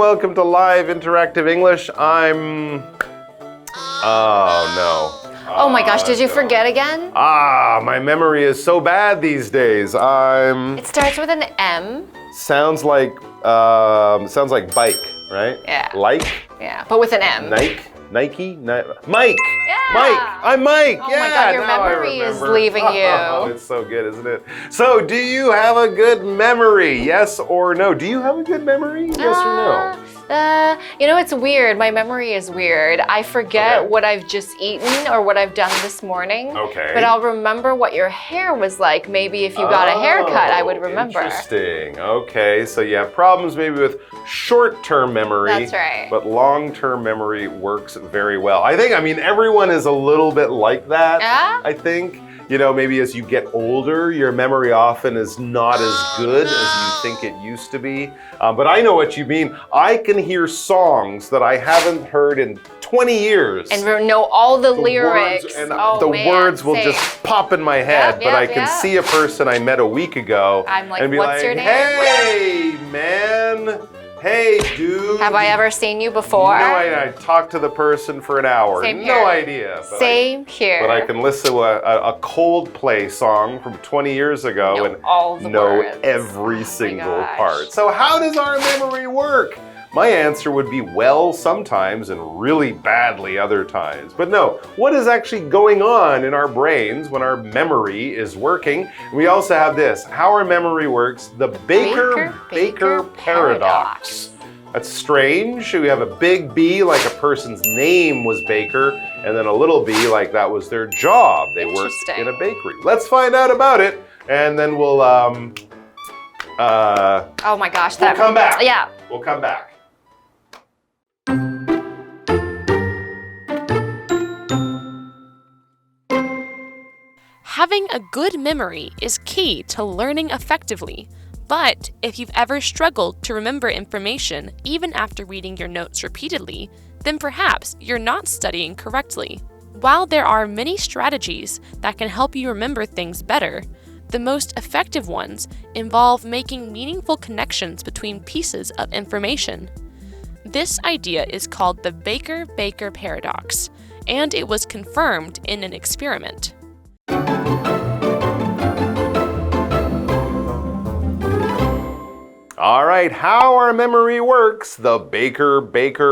welcome to Live Interactive English. I'm... Oh, no. Oh my gosh, did you forget again? My memory is so bad these days. It starts with an M. Sounds like bike, right? Yeah. Like? Yeah, but with an M. Nike? Mike! Yeah. Mike! I'm Mike! Oh yeah, my God, your now I memory is remember. leaving you. Oh, it's so good, isn't it? So, do you have a good memory? Yes or no? Do you have a good memory? Yes or no? You know, it's weird. My memory is weird. I forget what I've just eaten or what I've done this morning. Okay. But I'll remember what your hair was like. Maybe if you got a haircut, I would remember. Interesting. Okay, so you have problems maybe with short-term memory. That's right. But long-term memory works very well. I mean, everyone is a little bit like that, I think. You know, maybe as you get older, your memory often is not as good as you think it used to be. But I know what you mean. I can hear songs that I haven't heard in 20 years. And know all the lyrics. Words, and the words will just pop in my head. But I can see a person I met a week ago I'm like, and be what's like, your name? Hey, man. Hey, dude. Have I ever seen you before? No, I talked to the person for an hour. Same here. No idea. Same here. But I can listen to a Coldplay song from 20 years ago and know every single part. So how does our memory work? My answer would be well sometimes and really badly other times. But no, what is actually going on in our brains when our memory is working? We also have this, how our memory works, the Baker paradox. That's strange. We have a big B like a person's name was Baker, and then a little b like that was their job. They worked in a bakery. Let's find out about it, and then we'll oh my gosh, we'll come back. Yeah. We'll come back. Having a good memory is key to learning effectively. But if you've ever struggled to remember information even after reading your notes repeatedly, then perhaps you're not studying correctly. While there are many strategies that can help you remember things better, the most effective ones involve making meaningful connections between pieces of information. This idea is called the Baker paradox, and it was confirmed in an experiment. All right, how our memory works, the Baker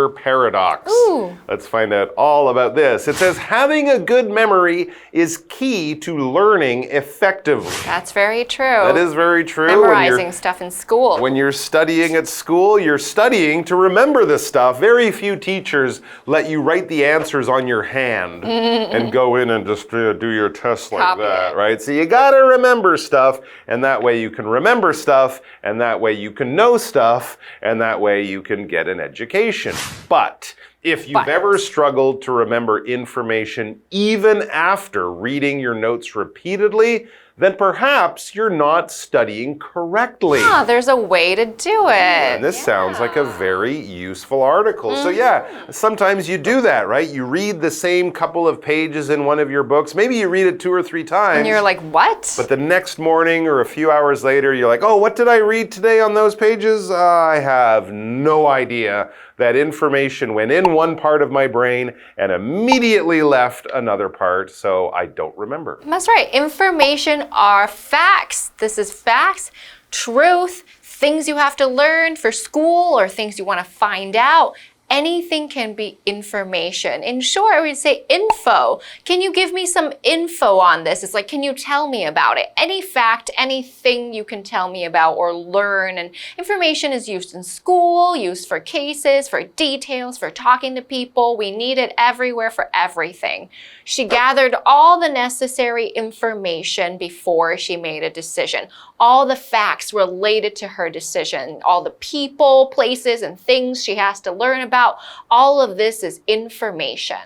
paradox. Ooh. Let's find out all about this. It says having a good memory is key to learning effectively. That's very true. That is very true. Memorizing stuff in school. When you're studying at school, you're studying to remember this stuff. Very few teachers let you write the answers on your hand and go in and just do your test like that, right? So you gotta remember stuff, and that way you can remember stuff, and that way you can know stuff, and that way you can get an education. But if you've ever struggled to remember information even after reading your notes repeatedly, then perhaps you're not studying correctly. There's a way to do it. And this sounds like a very useful article. So yeah, sometimes you do that, right? You read the same couple of pages in one of your books. Maybe you read it 2 or 3 times. And you're like, what? But the next morning or a few hours later, you're like, oh, what did I read today on those pages? I have no idea. That information went in one part of my brain and immediately left another part, so I don't remember. That's right. Information are facts. This is facts, truth, things you have to learn for school or things you want to find out. Anything can be information. In short, we'd say info. Can you give me some info on this? It's like, can you tell me about it? Any fact, anything you can tell me about or learn. And information is used in school, used for cases, for details, for talking to people. We need it everywhere for everything. She gathered all the necessary information before she made a decision. All the facts related to her decision, all the people, places, and things she has to learn about, all of this is information.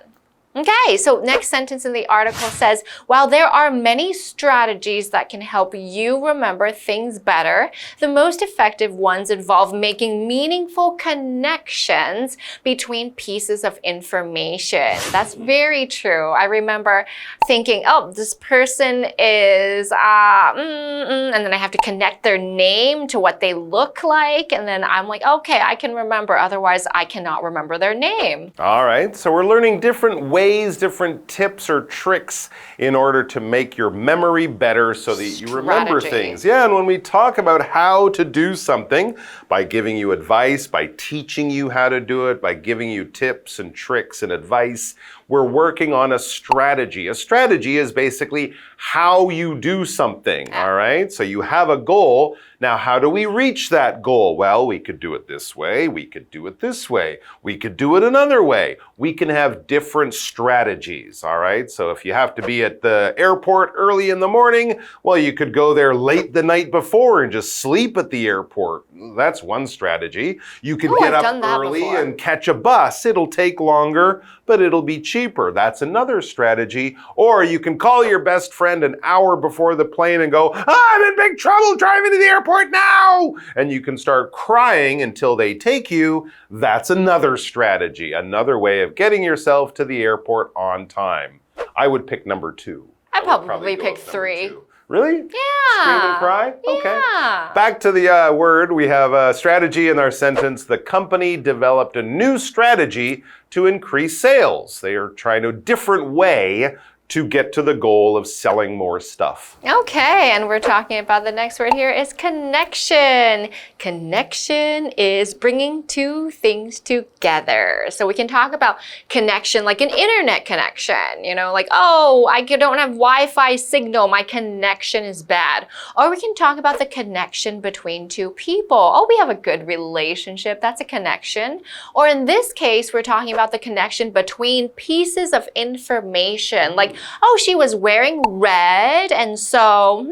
Okay, so next sentence in the article says, while there are many strategies that can help you remember things better, the most effective ones involve making meaningful connections between pieces of information. That's very true. I remember thinking, oh, this person is, and then I have to connect their name to what they look like, and then I'm like, okay, I can remember, otherwise I cannot remember their name. All right, so we're learning different ways, different tips or tricks in order to make your memory better so that you remember things. Yeah, and when we talk about how to do something, by giving you advice, by teaching you how to do it, by giving you tips and tricks and advice, we're working on a strategy. A strategy is basically how you do something, all right? So you have a goal. Now, how do we reach that goal? Well, we could do it this way. We could do it this way. We could do it another way. We can have different strategies, all right? So if you have to be at the airport early in the morning, well, you could go there late the night before and just sleep at the airport. That's one strategy. You could get up early and catch a bus. It'll take longer, but it'll be cheaper. That's another strategy. Or you can call your best friend an hour before the plane and go, I'm in big trouble driving to the airport now! And you can start crying until they take you. That's another strategy, another way of getting yourself to the airport on time. I would pick number 2. I'd probably pick 3. Really? Yeah. Scream and cry? Okay. Yeah. Back to the word, we have a strategy in our sentence. The company developed a new strategy to increase sales. They are trying a different way to get to the goal of selling more stuff. Okay, and we're talking about the next word here is connection. Connection is bringing two things together. So we can talk about connection like an internet connection, you know, like, oh, I don't have Wi-Fi signal, my connection is bad. Or we can talk about the connection between two people. Oh, we have a good relationship, that's a connection. Or in this case, we're talking about the connection between pieces of information, like, oh, she was wearing red, and so,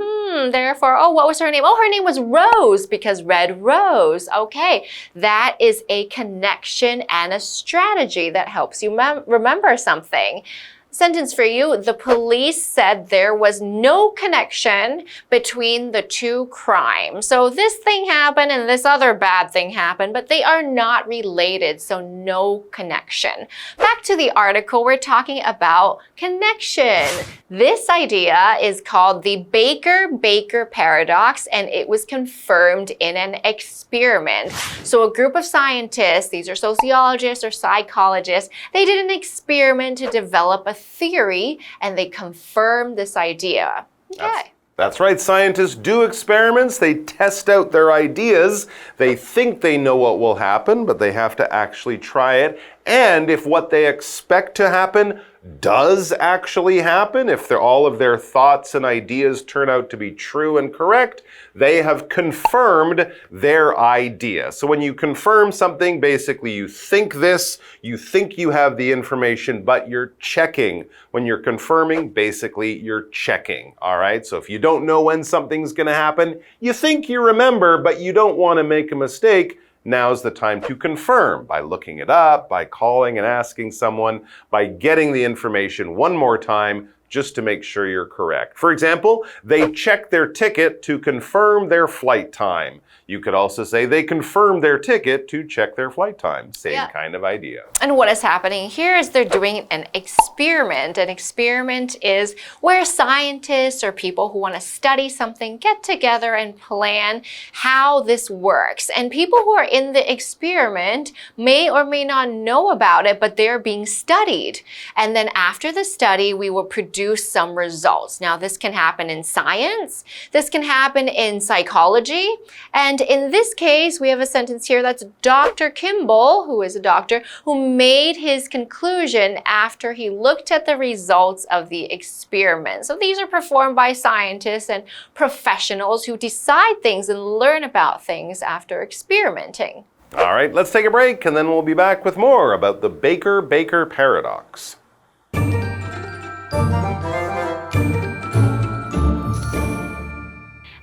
therefore, oh, what was her name? Oh, her name was Rose, because red rose. Okay, that is a connection and a strategy that helps you remember something. Sentence for you, the police said there was no connection between the two crimes. So this thing happened and this other bad thing happened, but they are not related, so no connection. Back to the article, we're talking about connection. This idea is called the Baker-Baker paradox, and it was confirmed in an experiment. So a group of scientists, these are sociologists or psychologists, they did an experiment to develop a theory, and they confirmed this idea. Okay. That's right. Scientists do experiments. They test out their ideas. They think they know what will happen, but they have to actually try it. And if what they expect to happen does actually happen, if all of their thoughts and ideas turn out to be true and correct, they have confirmed their idea. So when you confirm something, basically you think this, you think you have the information, but you're checking. When you're confirming, basically you're checking. All right? So if you don't know when something's going to happen, you think you remember, but you don't want to make a mistake, now's the time to confirm by looking it up, by calling and asking someone, by getting the information one more time just to make sure you're correct. For example, they checked their ticket to confirm their flight time. You could also say they confirmed their ticket to check their flight time. Same kind of idea. And what is happening here is they're doing an experiment. An experiment is where scientists or people who want to study something get together and plan how this works. And people who are in the experiment may or may not know about it, but they're being studied. And then after the study, we will produce some results. Now, this can happen in science. This can happen in psychology. And in this case, we have a sentence here that's Dr. Kimball, who is a doctor, who made his conclusion after he looked at the results of the experiment. So these are performed by scientists and professionals who decide things and learn about things after experimenting. All right, let's take a break, and then we'll be back with more about the Baker-Baker paradox.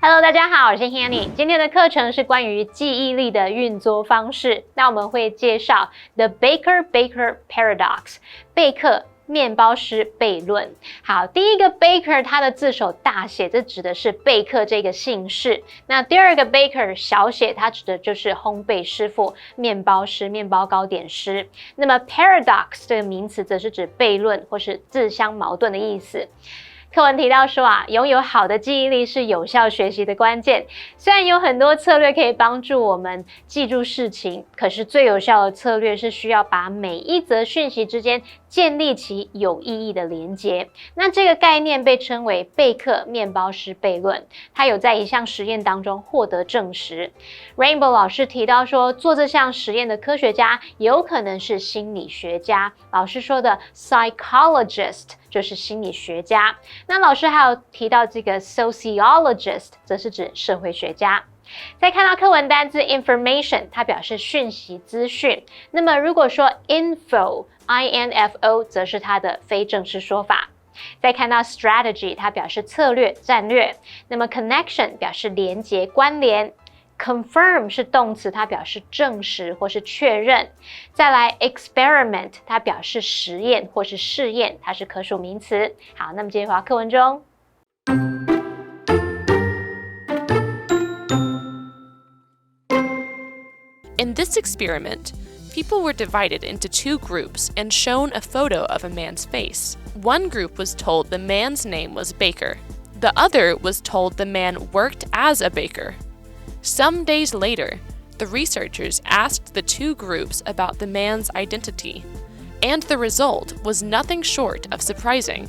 Hello， 大家好，我是 Hanny。今天的课程是关于记忆力的运作方式。那我们会介绍 The Baker-Baker Paradox， 贝克面包师悖论。好，第一个 baker 它的字首大写，这指的是贝克这个姓氏。那第二个 baker 小写，它指的就是烘焙师傅、面包师、面包糕点师。那么 paradox 这个名词则是指悖论或是自相矛盾的意思。课文提到说拥有好的记忆力是有效学习的关键。虽然有很多策略可以帮助我们记住事情，可是最有效的策略是需要把每一则讯息之间建立起有意义的连结。那这个概念被称为贝克面包师悖论，它有在一项实验当中获得证实。Rainbow 老师提到说，做这项实验的科学家有可能是心理学家，老师说的 psychologist 就是心理学家。那老师还有提到这个 sociologist 则是指社会学家。再看到课文单字 information， 它表示讯息资讯。那么如果说 info info 则是它的非正式说法。再看到 strategy， 它表示策略战略。那么 connection 表示连结关联。Confirm 是动词，它表示证实或是确认。再来 experiment， 它表示实验或是试验，它是可数名词。好，那么接下来课文中。In this experiment, people were divided into two groups and shown a photo of a man's face. One group was told the man's name was Baker. The other was told the man worked as a baker.Some days later, the researchers asked the two groups about the man's identity, and the result was nothing short of surprising.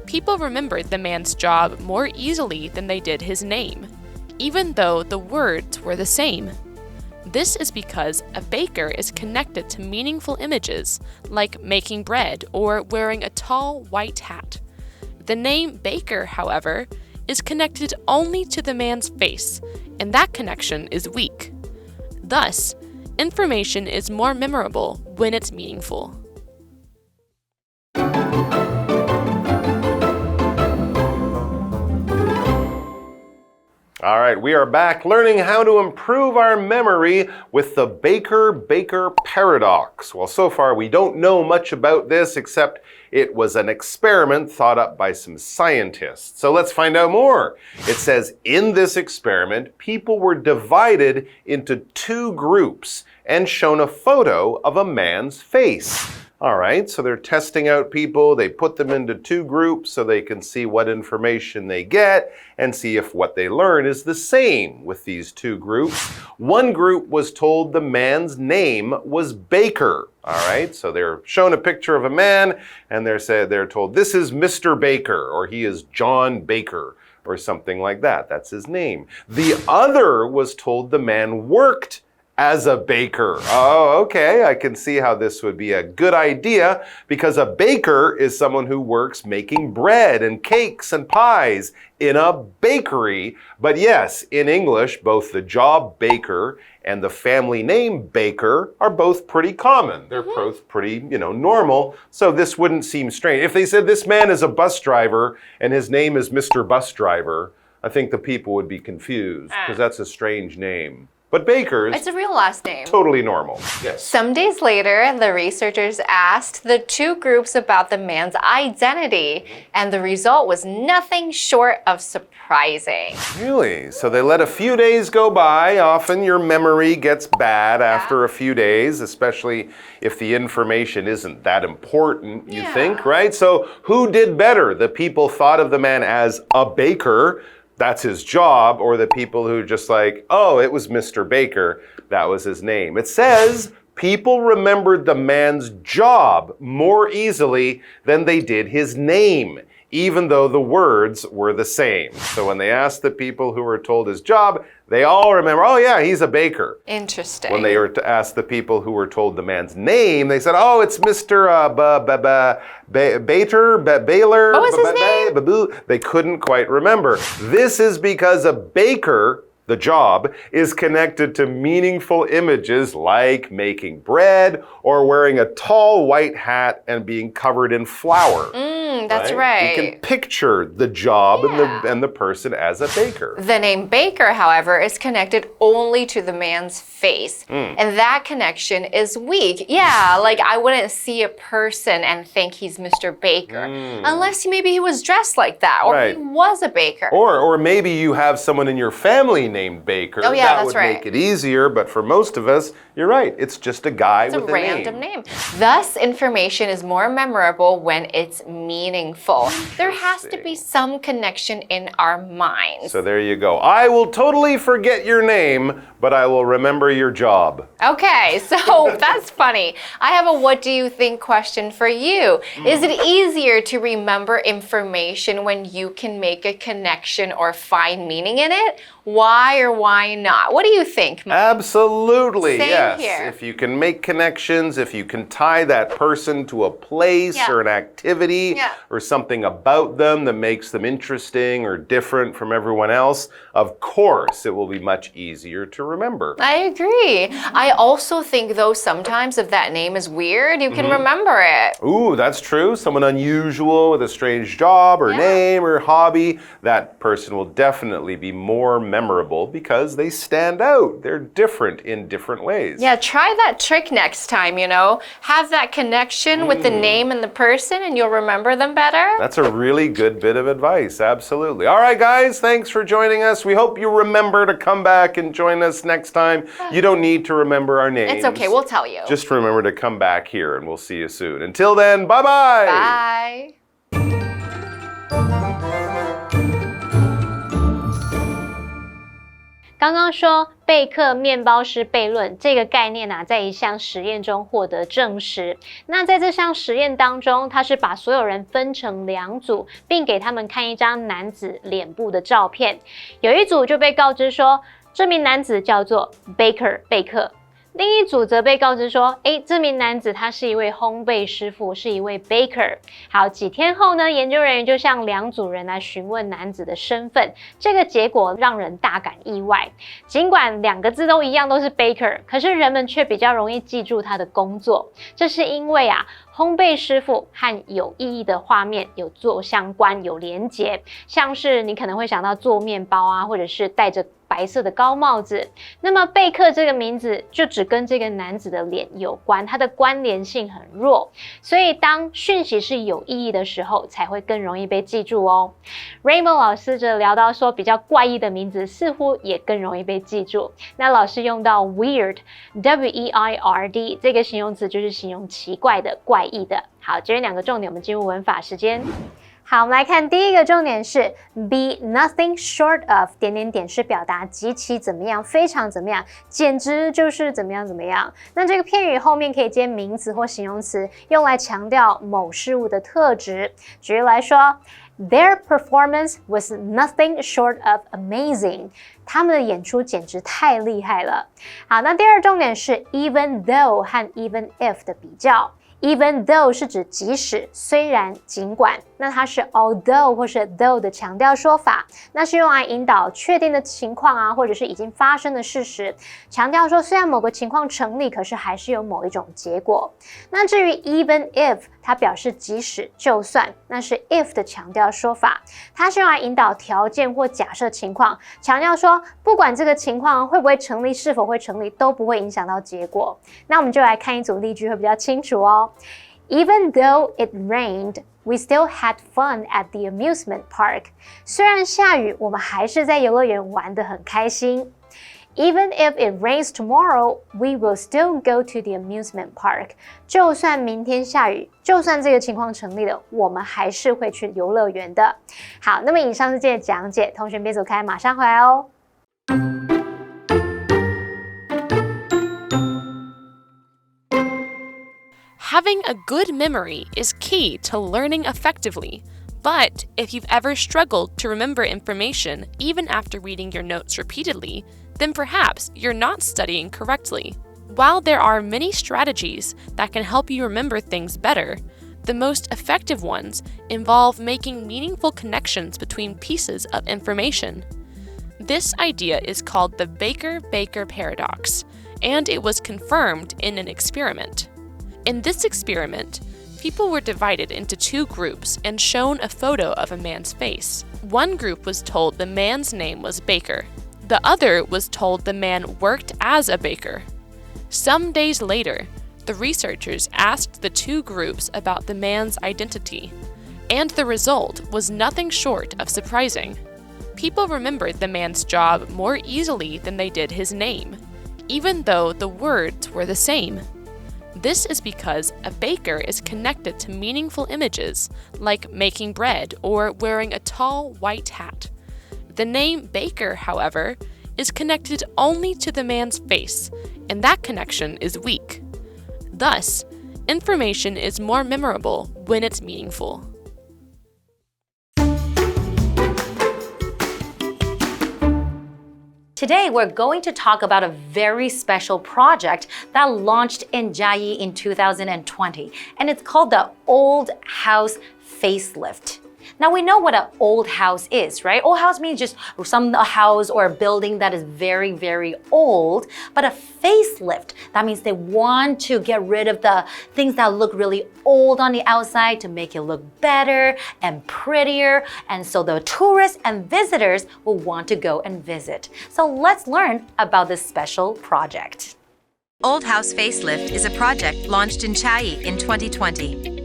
People remembered the man's job more easily than they did his name, even though the words were the same. This is because a baker is connected to meaningful images, like making bread or wearing a tall white hat. The name Baker, however, is connected only to the man's face, and that connection is weak. Thus, information is more memorable when it's meaningful. All right, we are back learning how to improve our memory with the Baker-Baker paradox. Well, so far we don't know much about this except it was an experiment thought up by some scientists. So let's find out more. It says, in this experiment, people were divided into two groups and shown a photo of a man's face. All right, so they're testing out people. They put them into two groups so they can see what information they get and see if what they learn is the same with these two groups. One group was told the man's name was Baker. All right, so they're shown a picture of a man and they're told this is Mr. Baker or he is John Baker or something like that. That's his name. The other was told the man worked as a baker. Oh, okay, I can see how this would be a good idea because a baker is someone who works making bread and cakes and pies in a bakery. But yes, in English, both the job baker and the family name Baker are both pretty common. They're both pretty, normal. So this wouldn't seem strange. If they said this man is a bus driver and his name is Mr. Bus Driver, I think the people would be confused because that's a strange name. But Baker's It's a real last name. Totally normal. Yes. Some days later, the researchers asked the two groups about the man's identity, and the result was nothing short of surprising. Really? So they let a few days go by. Often your memory gets bad after a few days, especially if the information isn't that important, you think, right? So who did better? The people thought of the man as a baker. That's his job, or the people who just like, oh, it was Mr. Baker, that was his name. It says people remembered the man's job more easily than they did his name, even though the words were the same. So when they asked the people who were told his job, they all remember, oh yeah, he's a baker. Interesting. When they were to ask the people who were told the man's name, they said, oh, it's Mr. Baylor. What was his name? They couldn't quite remember. This is because a baker the job, is connected to meaningful images like making bread or wearing a tall white hat and being covered in flour. That's right. You can picture the job and the person as a baker. The name baker, however, is connected only to the man's face. And that connection is weak. Yeah, like I wouldn't see a person and think he's Mr. Baker. Unless maybe he was dressed like that or he was a baker. Or maybe you have someone in your family named Baker. Oh, yeah, that that's would right. make it easier, but for most of us, you're right. It's just a guy with a name. It's a random name. Thus, information is more memorable when it's meaningful. There has to be some connection in our minds. So there you go. I will totally forget your name, but I will remember your job. Okay, so that's funny. I have a what do you think question for you. Is it easier to remember information when you can make a connection or find meaning in it? Why or why not? What do you think? Absolutely, Same yes. here. If you can make connections, if you can tie that person to a place or an activity or something about them that makes them interesting or different from everyone else, of course it will be much easier to remember. I agree. I also think, though, sometimes if that name is weird, you can remember it. Ooh, that's true. Someone unusual with a strange job or name or hobby, that person will definitely be more memorable because they stand out. They're different in different ways. Yeah, try that trick next time, you know. Have that connection with the name and the person and you'll remember them better. That's a really good bit of advice. Absolutely. All right, guys, thanks for joining us. We hope you remember to come back and join us next time. You don't need to remember our names. It's okay, we'll tell you. Just remember to come back here and we'll see you soon. Until then, bye-bye. Bye. 刚刚说备课面包师悖论这个概念啊，在一项实验中获得证实。那在这项实验当中，他是把所有人分成2组，并给他们看一张男子脸部的照片。有一组就被告知说，这名男子叫做 Baker 贝克。另一组则被告知说，这名男子他是一位烘焙师傅，是一位 baker。好，几天后呢，研究人员就向2组人来询问男子的身份，这个结果让人大感意外。尽管2个字都一样，都是 baker， 可是人们却比较容易记住他的工作。这是因为啊，烘焙师傅和有意义的画面有做相关、有连结，像是你可能会想到做面包啊，或者是戴着白色的高帽子。那么贝克这个名字就只跟这个男子的脸有关，它的关联性很弱，所以当讯息是有意义的时候，才会更容易被记住哦。Rainbow 老师则聊到说，比较怪异的名字似乎也更容易被记住。那老师用到 weird W-E-I-R-D 这个形容词，就是形容奇怪的、怪异的。好，这2个重点，我们进入文法时间。好，我们来看第一个重点是 be nothing short of 点点点是表达极其怎么样，非常怎么样，简直就是怎么样怎么样。那这个片语后面可以接名词或形容词，用来强调某事物的特质。举例来说 ，Their performance was nothing short of amazing。他们的演出简直太厉害了。好，那第二重点是 even though 和 even if 的比较。Even though 是指即使、虽然、尽管，那它是 although 或是 though 的强调说法，那是用来引导确定的情况啊，或者是已经发生的事实，强调说虽然某个情况成立，可是还是有某一种结果。那至于 even if， 它表示即使、就算，那是 if 的强调说法，它是用来引导条件或假设情况，强调说不管这个情况会不会成立，是否会成立，都不会影响到结果。那我们就来看一组例句会比较清楚哦。Even though it rained, we still had fun at the amusement park. 虽然下雨，我们还是在游乐园玩得很开心。Even if it rains tomorrow, we will still go to the amusement park. 就算明天下雨，就算这个情况成立了，我们还是会去游乐园的。好，那么以上是今天的讲解，同学别走开，马上回来哦。Having a good memory is key to learning effectively. But if you've ever struggled to remember information even after reading your notes repeatedly, then perhaps you're not studying correctly. While there are many strategies that can help you remember things better, the most effective ones involve making meaningful connections between pieces of information. This idea is called the Baker-Baker paradox, and it was confirmed in an experiment. In this experiment, people were divided into two groups and shown a photo of a man's face. One group was told the man's name was Baker. The other was told the man worked as a baker. Some days later, the researchers asked the two groups about the man's identity, and the result was nothing short of surprising. People remembered the man's job more easily than they did his name, even though the words were the same. This is because a baker is connected to meaningful images like making bread or wearing a tall white hat. The name Baker, however, is connected only to the man's face, and that connection is weak. Thus, information is more memorable when it's meaningful. Today, we're going to talk about a very special project that launched in Chiayi in 2020, and it's called the Old House Facelift. Now, we know what an old house is, right? Old house means just a house or a building that is very, very old. But a facelift, that means they want to get rid of the things that look really old on the outside to make it look better and prettier. And so the tourists and visitors will want to go and visit. So let's learn about this special project. Old House Facelift is a project launched in Chiayi in 2020.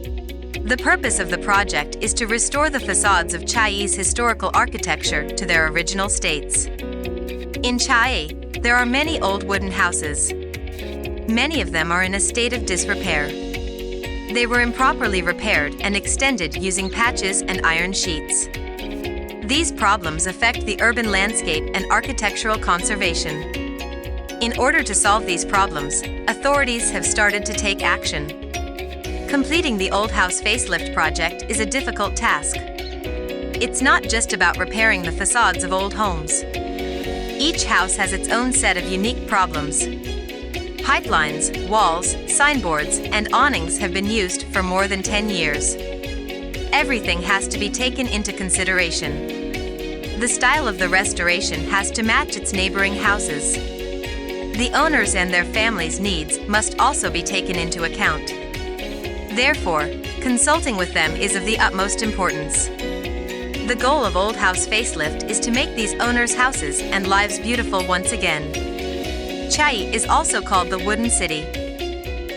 The purpose of the project is to restore the facades of Chiayi's historical architecture to their original states. In Chiayi, there are many old wooden houses. Many of them are in a state of disrepair. They were improperly repaired and extended using patches and iron sheets. These problems affect the urban landscape and architectural conservation. In order to solve these problems, authorities have started to take action. Completing the Old House Facelift project is a difficult task. It's not just about repairing the facades of old homes. Each house has its own set of unique problems. Pipelines, walls, signboards, and awnings have been used for more than 10 years. Everything has to be taken into consideration. The style of the restoration has to match its neighboring houses. The owners and their families' needs must also be taken into account. Therefore, consulting with them is of the utmost importance. The goal of Old House Facelift is to make these owners' houses and lives beautiful once again. Chiayi is also called the Wooden City.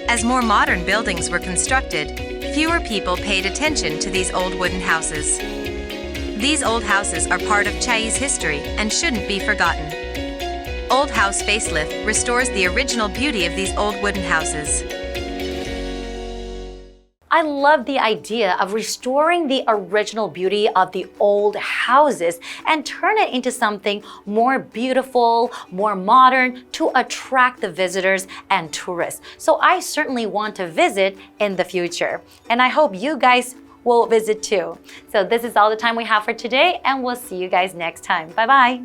As more modern buildings were constructed, fewer people paid attention to these old wooden houses. These old houses are part of Chiayi's history and shouldn't be forgotten. Old House Facelift restores the original beauty of these old wooden houses. I love the idea of restoring the original beauty of the old houses and turn it into something more beautiful, more modern to attract the visitors and tourists. So I certainly want to visit in the future. And I hope you guys will visit too. So this is all the time we have for today, and we'll see you guys next time. Bye-bye.